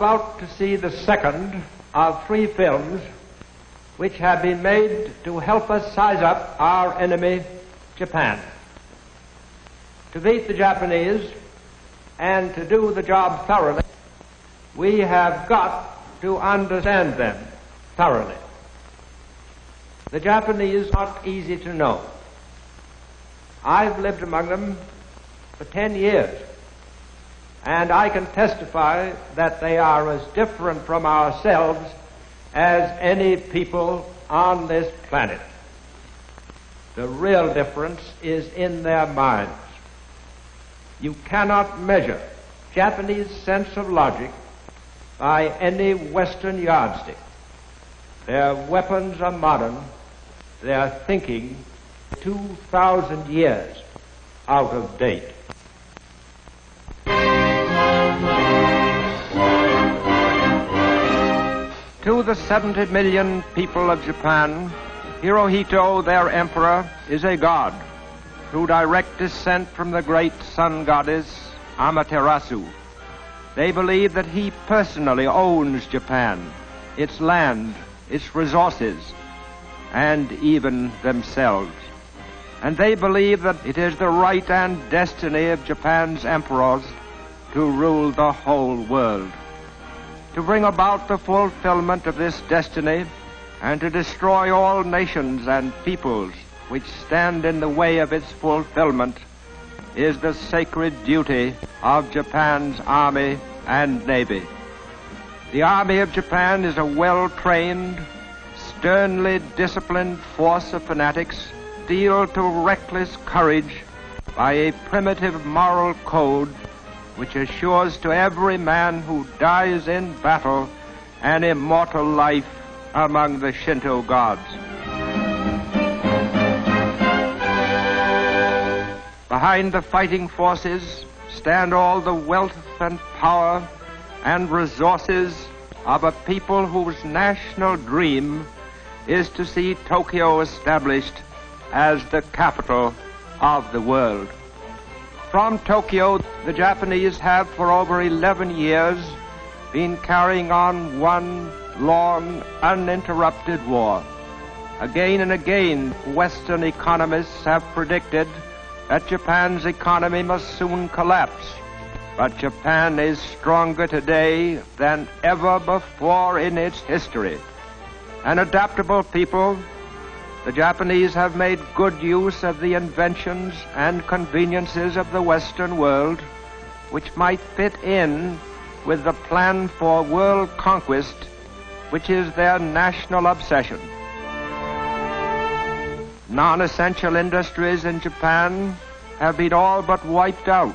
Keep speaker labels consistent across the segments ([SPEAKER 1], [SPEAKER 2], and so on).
[SPEAKER 1] about to see the second of 3 films which have been made to help us size up our enemy, Japan. To beat the Japanese and to do the job thoroughly, we have got to understand them thoroughly. The Japanese are not easy to know. I've lived among them for 10 years, and I can testify that they are as different from ourselves as any people on this planet. The real difference is in their minds. You cannot measure Japanese sense of logic by any Western yardstick. Their weapons are modern, their thinking 2,000 years out of date. To the 70 million people of Japan, Hirohito, their emperor, is a god, through direct descent from the great sun goddess Amaterasu. They believe that he personally owns Japan, its land, its resources, and even themselves. And they believe that it is the right and destiny of Japan's emperors to rule the whole world. To bring about the fulfillment of this destiny and to destroy all nations and peoples which stand in the way of its fulfillment is the sacred duty of Japan's army and navy. The army of Japan is a well-trained, sternly disciplined force of fanatics steeled to reckless courage by a primitive moral code which assures to every man who dies in battle an immortal life among the Shinto gods. Behind the fighting forces stand all the wealth and power and resources of a people whose national dream is to see Tokyo established as the capital of the world. From Tokyo, the Japanese have for over 11 years been carrying on one long, uninterrupted war. Again and again, Western economists have predicted that Japan's economy must soon collapse. But Japan is stronger today than ever before in its history. An adaptable people, the Japanese have made good use of the inventions and conveniences of the Western world, which might fit in with the plan for world conquest, which is their national obsession. Non-essential industries in Japan have been all but wiped out,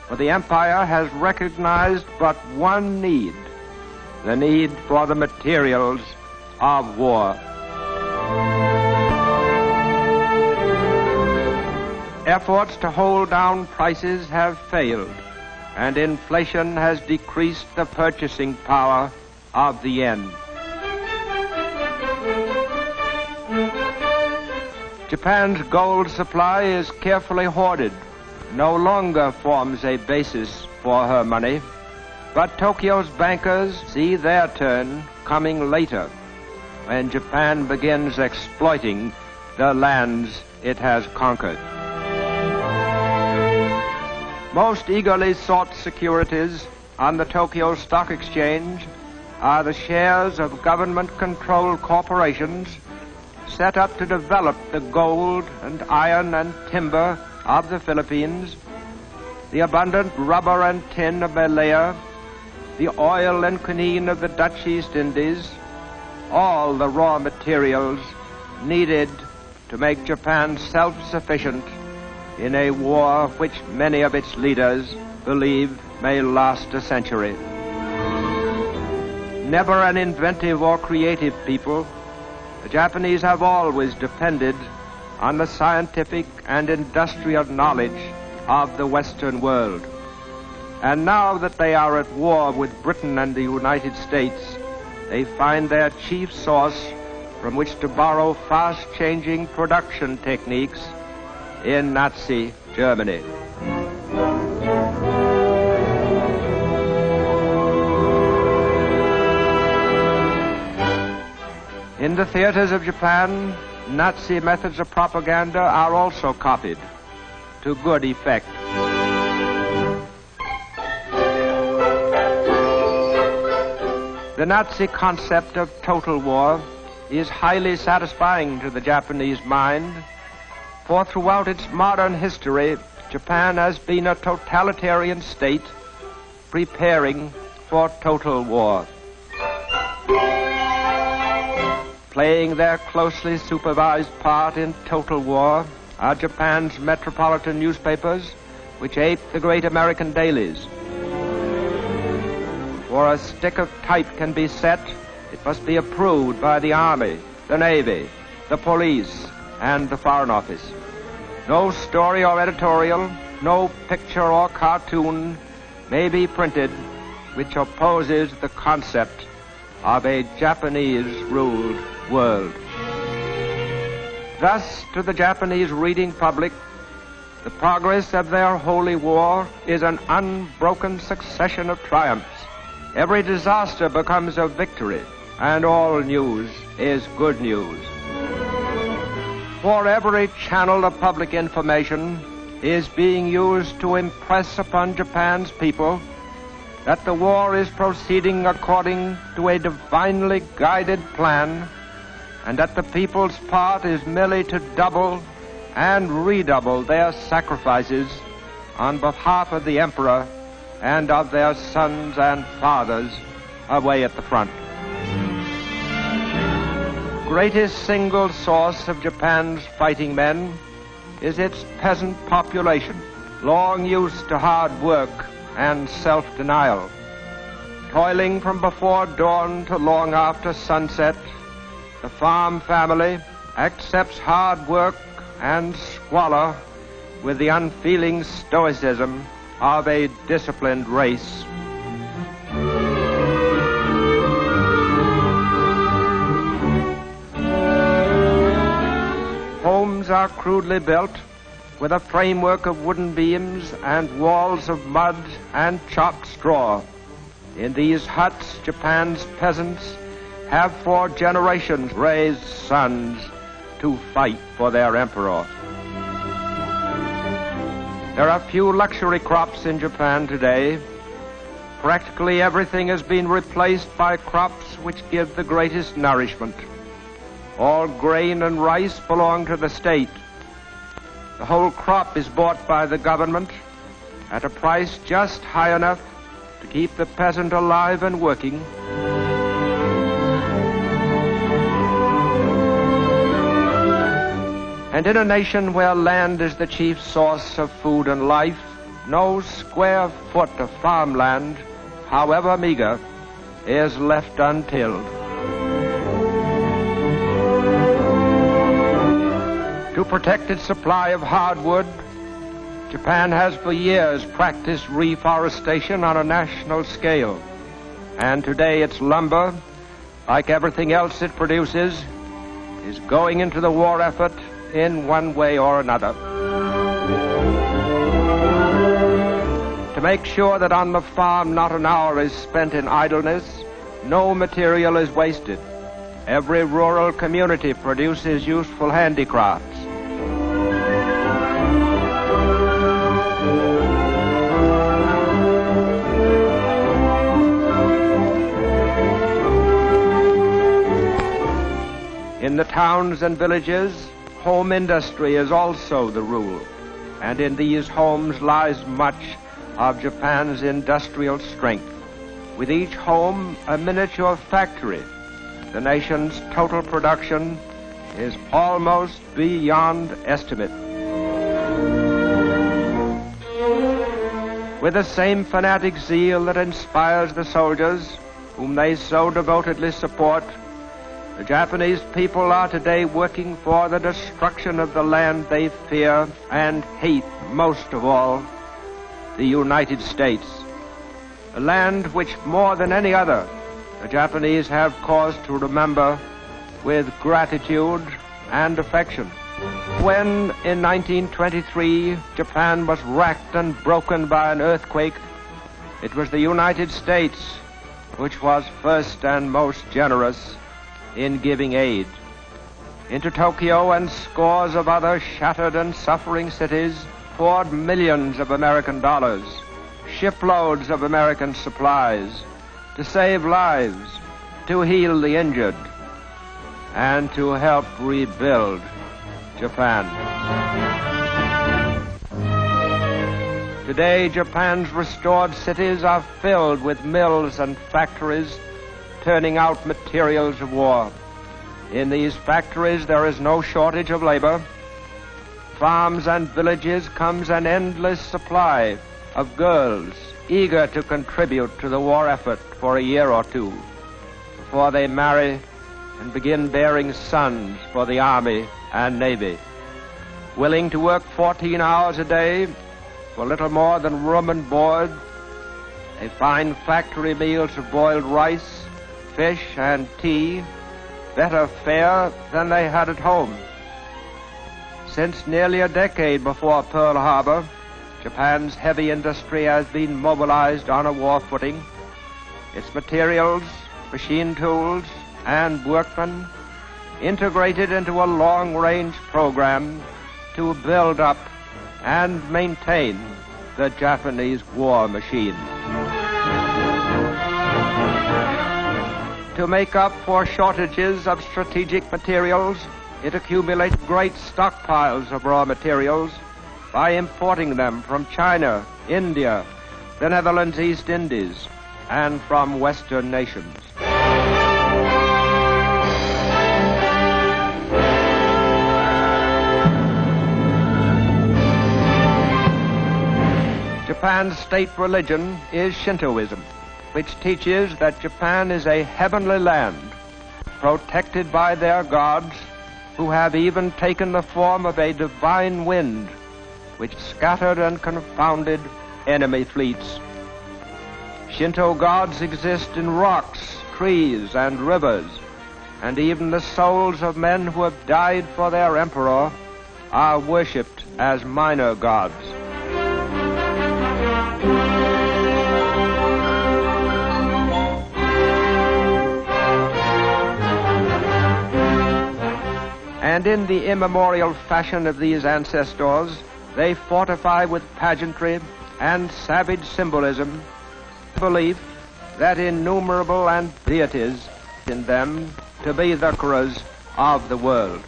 [SPEAKER 1] for the empire has recognized but one need, the need for the materials of war. Efforts to hold down prices have failed, and inflation has decreased the purchasing power of the yen. Japan's gold supply is carefully hoarded, no longer forms a basis for her money, but Tokyo's bankers see their turn coming later, when Japan begins exploiting the lands it has conquered. Most eagerly sought securities on the Tokyo Stock Exchange are the shares of government-controlled corporations set up to develop the gold and iron and timber of the Philippines, the abundant rubber and tin of Malaya, the oil and quinine of the Dutch East Indies, all the raw materials needed to make Japan self-sufficient in a war which many of its leaders believe may last a century. Never an inventive or creative people, the Japanese have always depended on the scientific and industrial knowledge of the Western world. And now that they are at war with Britain and the United States, they find their chief source from which to borrow fast-changing production techniques in Nazi Germany. In the theaters of Japan, Nazi methods of propaganda are also copied to good effect. The Nazi concept of total war is highly satisfying to the Japanese mind, for throughout its modern history, Japan has been a totalitarian state preparing for total war. Playing their closely supervised part in total war are Japan's metropolitan newspapers, which ape the great American dailies. Before a stick of type can be set, it must be approved by the Army, the Navy, the police, and the Foreign Office. No story or editorial, no picture or cartoon may be printed which opposes the concept of a Japanese-ruled world. Thus, to the Japanese reading public, the progress of their holy war is an unbroken succession of triumphs. Every disaster becomes a victory, and all news is good news. For every channel of public information is being used to impress upon Japan's people that the war is proceeding according to a divinely guided plan, and that the people's part is merely to double and redouble their sacrifices on behalf of the Emperor and of their sons and fathers away at the front. Greatest single source of Japan's fighting men is its peasant population, long used to hard work and self-denial. Toiling from before dawn to long after sunset, the farm family accepts hard work and squalor with the unfeeling stoicism of a disciplined race. Homes are crudely built with a framework of wooden beams and walls of mud and chopped straw. In these huts, Japan's peasants have for generations raised sons to fight for their emperor. There are few luxury crops in Japan today. Practically everything has been replaced by crops which give the greatest nourishment. All grain and rice belong to the state. The whole crop is bought by the government at a price just high enough to keep the peasant alive and working. And in a nation where land is the chief source of food and life, no square foot of farmland, however meager, is left untilled. To protect its supply of hardwood, Japan has for years practiced reforestation on a national scale. And today its lumber, like everything else it produces, is going into the war effort in one way or another. To make sure that on the farm not an hour is spent in idleness, no material is wasted. Every rural community produces useful handicrafts. In the towns and villages, home industry is also the rule, and in these homes lies much of Japan's industrial strength. With each home a miniature factory, the nation's total production is almost beyond estimate. With the same fanatic zeal that inspires the soldiers, whom they so devotedly support, the Japanese people are today working for the destruction of the land they fear and hate most of all, the United States, a land which more than any other the Japanese have cause to remember with gratitude and affection. When in 1923 Japan was racked and broken by an earthquake, it was the United States which was first and most generous in giving aid. Into Tokyo and scores of other shattered and suffering cities poured millions of American dollars, shiploads of American supplies, to save lives, to heal the injured, and to help rebuild Japan. Today, Japan's restored cities are filled with mills and factories turning out materials of war. In these factories, there is no shortage of labor. Farms and villages comes an endless supply of girls eager to contribute to the war effort for a year or two before they marry and begin bearing sons for the Army and Navy. Willing to work 14 hours a day for little more than room and board, they find factory meals of boiled rice, fish, and tea better fare than they had at home. Since nearly a decade before Pearl Harbor, Japan's heavy industry has been mobilized on a war footing. Its materials, machine tools, and workmen integrated into a long-range program to build up and maintain the Japanese war machine. To make up for shortages of strategic materials, it accumulates great stockpiles of raw materials by importing them from China, India, the Netherlands, East Indies, and from Western nations. Japan's state religion is Shintoism, which teaches that Japan is a heavenly land, protected by their gods, who have even taken the form of a divine wind, which scattered and confounded enemy fleets. Shinto gods exist in rocks, trees, and rivers, and even the souls of men who have died for their emperor are worshipped as minor gods. And in the immemorial fashion of these ancestors, they fortify with pageantry and savage symbolism the belief that innumerable and deities in them to be the conquerors of the world.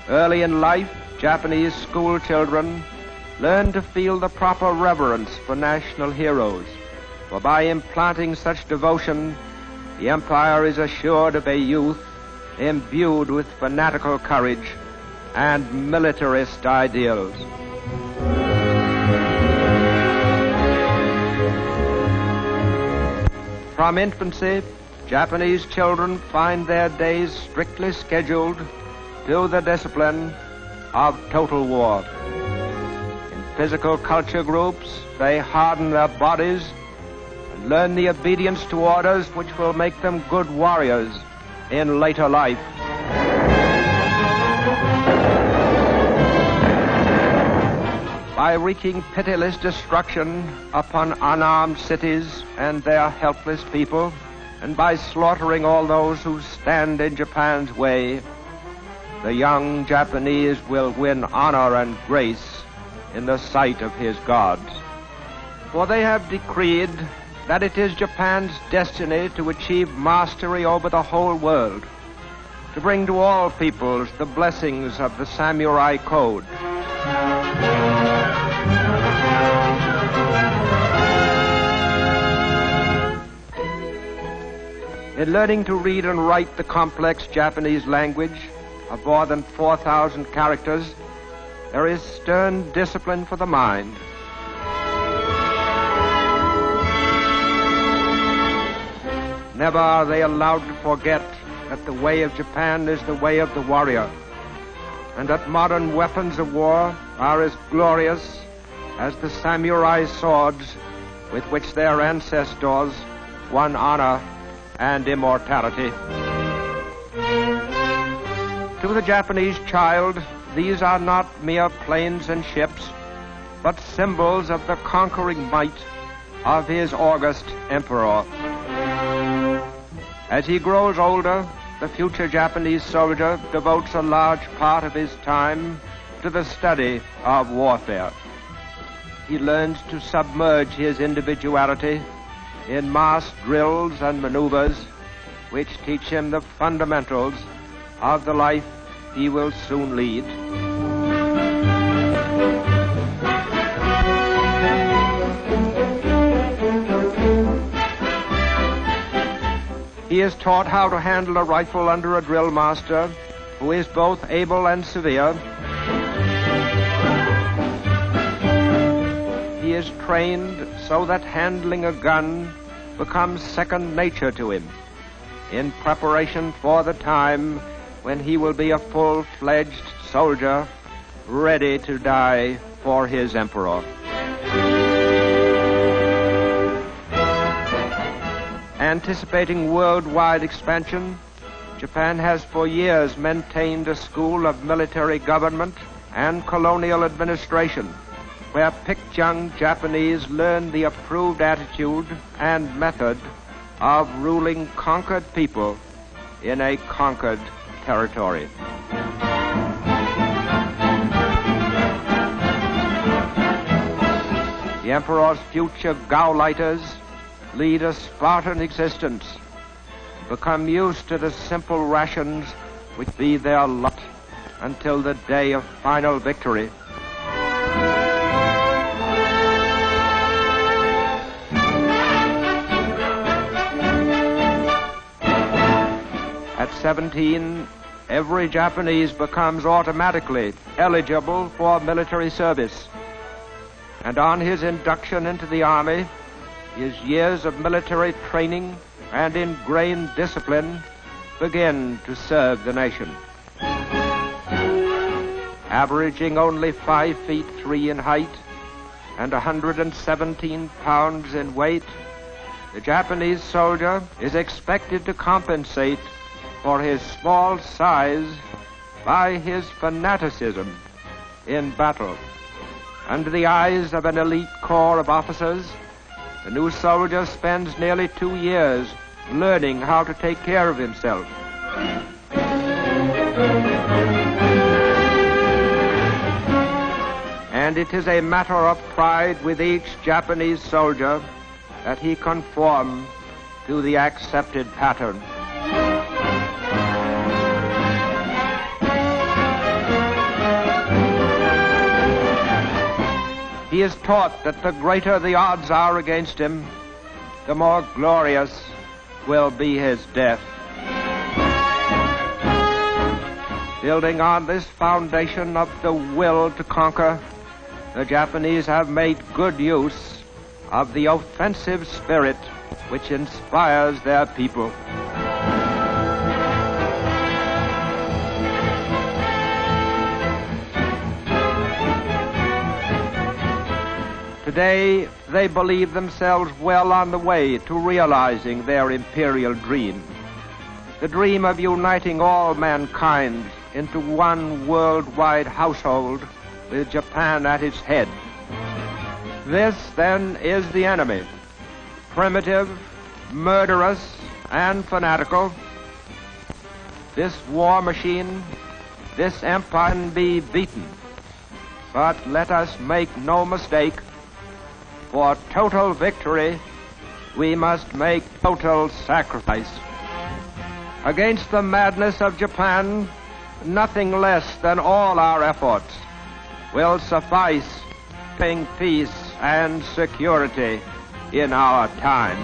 [SPEAKER 1] Early in life, Japanese school children learn to feel the proper reverence for national heroes, for by implanting such devotion, the empire is assured of a youth imbued with fanatical courage and militarist ideals. From infancy, Japanese children find their days strictly scheduled to the discipline of total war. In physical culture groups, they harden their bodies and learn the obedience to orders which will make them good warriors in later life. By wreaking pitiless destruction upon unarmed cities and their helpless people, and by slaughtering all those who stand in Japan's way, the young Japanese will win honor and grace in the sight of his gods. For they have decreed that it is Japan's destiny to achieve mastery over the whole world, to bring to all peoples the blessings of the samurai code. In learning to read and write the complex Japanese language of more than 4,000 characters, there is stern discipline for the mind. Never are they allowed to forget that the way of Japan is the way of the warrior, and that modern weapons of war are as glorious as the samurai swords with which their ancestors won honor and immortality. To the Japanese child, these are not mere planes and ships, but symbols of the conquering might of his august emperor. As he grows older, the future Japanese soldier devotes a large part of his time to the study of warfare. He learns to submerge his individuality in mass drills and maneuvers, which teach him the fundamentals of the life he will soon lead. He is taught how to handle a rifle under a drill master who is both able and severe. He is trained so that handling a gun becomes second nature to him, in preparation for the time when he will be a full-fledged soldier ready to die for his emperor. Anticipating worldwide expansion, Japan has for years maintained a school of military government and colonial administration, where picked young Japanese learn the approved attitude and method of ruling conquered people in a conquered territory. The emperor's future Gauleiters lead a Spartan existence, become used to the simple rations which be their lot until the day of final victory. At 17, every Japanese becomes automatically eligible for military service, and on his induction into the army, his years of military training and ingrained discipline begin to serve the nation. Averaging only 5 feet 3 in height and 117 pounds in weight, the Japanese soldier is expected to compensate for his small size by his fanaticism in battle. Under the eyes of an elite corps of officers, the new soldier spends nearly 2 years learning how to take care of himself. And it is a matter of pride with each Japanese soldier that he conform to the accepted pattern. He is taught that the greater the odds are against him, the more glorious will be his death. Building on this foundation of the will to conquer, the Japanese have made good use of the offensive spirit which inspires their people. Today, they believe themselves well on the way to realizing their imperial dream, the dream of uniting all mankind into one worldwide household with Japan at its head. This, then, is the enemy, primitive, murderous, and fanatical. This war machine, this empire can be beaten. But let us make no mistake, for total victory, we must make total sacrifice. Against the madness of Japan, nothing less than all our efforts will suffice to bring peace and security in our time.